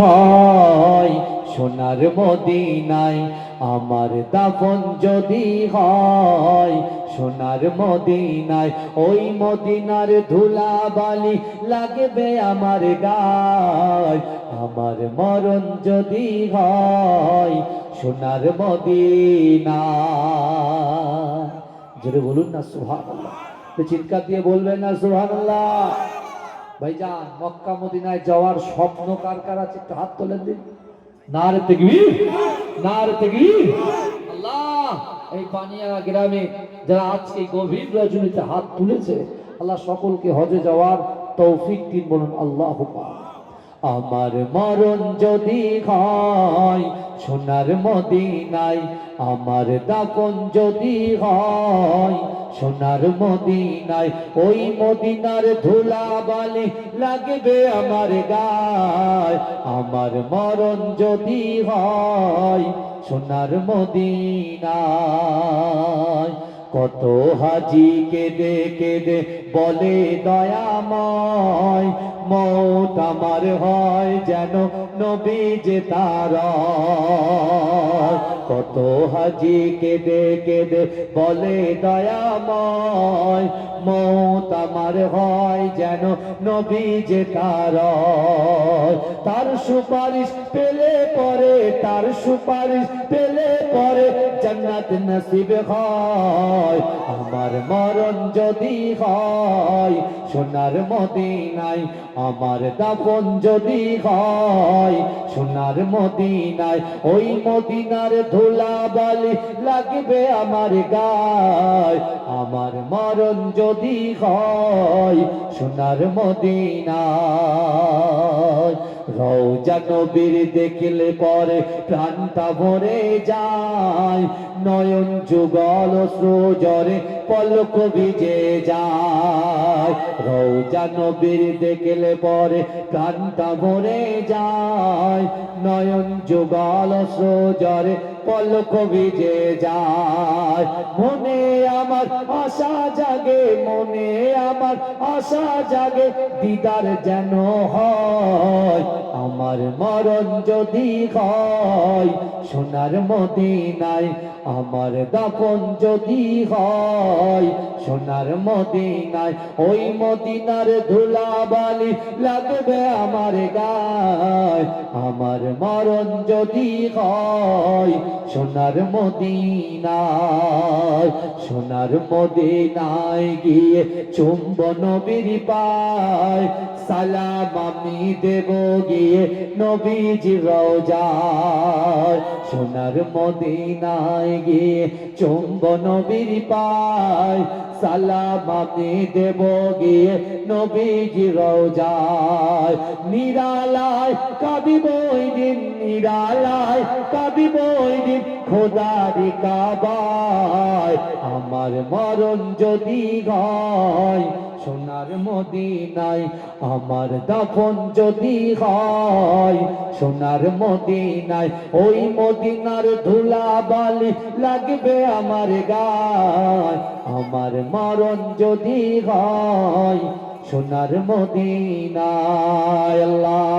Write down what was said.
হয় সোনার মদিনায়, আমার দাফন যদি হয় সোনার মদিনায়, ওই মদিনার ধুলা বালি লাগবে আমার গায়। আমার মরণ যদি হয় সোনার মদিনায়। জোরে বলুন না সুবহানাল্লাহ, চিৎকার দিয়ে বলবেন না সুবহানাল্লাহ। ভাইজান, মক্কা মদিনায় যাওয়ার স্বপ্ন কার কার আছে একটু হাত তোলেন দিন। নারে তাকবীর, নারে তাকবীর। আল্লাহ, এই পানিয়া গ্রামে যারা আজকে গভীর রজনীতে হাত তুলেছে, আল্লাহ সকলকে হজে যাওয়ার তৌফিক দিন, বলুন আল্লাহুম্মা। আমার মরণ যদি হয় সোনার মদিনায়, আমার দাফন যদি হয় সোনার মদিনায়, ওই মদিনার ধুলা বালি লাগবে আমার গায়। আমার মরণ যদি হয় সোনার মদিনায়, কত হাজি কেঁদে কেঁদে বলে দয়াময়, মৌত আমার হয় যেন নবী যে তার। কত হাজি কেঁদে কেঁদে বলে দয়াময়, মৌত আমার হয় যেন নবী যে তার। তার সুপারিশ পেলে পরে, তার সুপারিশ পেলে পরে জান্নাত নসিব হয়। আমার মরণ যদি হয় সোনার মদিনায়, আমার দাফন যদি হয় সোনার মদিনায়, ওই মদিনার ধুলা বালি লাগবে আমার গায়। আমার মরণ যদি হয় সোনার মদিনায়, রওজা নবীর দেখলে পরে প্রাণটা ভরে যায়, নয়ন যুগল অশ্রুজরে পলক ভিজে যায়। রওজা নবীর দেখলে পরে প্রাণটা ভরে যায়, নয়ন যুগল অশ্রুজরে পলক ভিজে যায়। মনে আমার আশা জাগে, মনে আমার আশা জাগে, দিদার যেন হয়। আমার মরণ যদি হয় সোনার মদিনায়, আমার দাফন যদি হয় সোনার মদিনায়, ওই মদিনার ধুলা বালি লাগবে আমার গায়। আমার মরণ যদি হয় সোনার মদিনায়, সোনার মদিনায় গিয়ে চুম্বন নবীর পায়, সালাম আমি দেব গিয়ে নবীজি রওজায়। সোনার মদিনায় গিয়ে চুম্বন নবীর পায়, সালাম আমি দেব গিয়ে নবীজি রওজায়। নিরালায় কাঁদিব ওই দিন, নিরালায় কাঁদিব ওই দিন খোদারি কাবায়। আমার মরণ যদি হয় সোনার মদিনায়, আমার দাফন যদি হয় সোনার মদিনায়, ওই মদিনার ধুলা বালি লাগবে আমার গায়। আমার মরণ যদি হয় সোনার মদিনায়। আল্লাহ।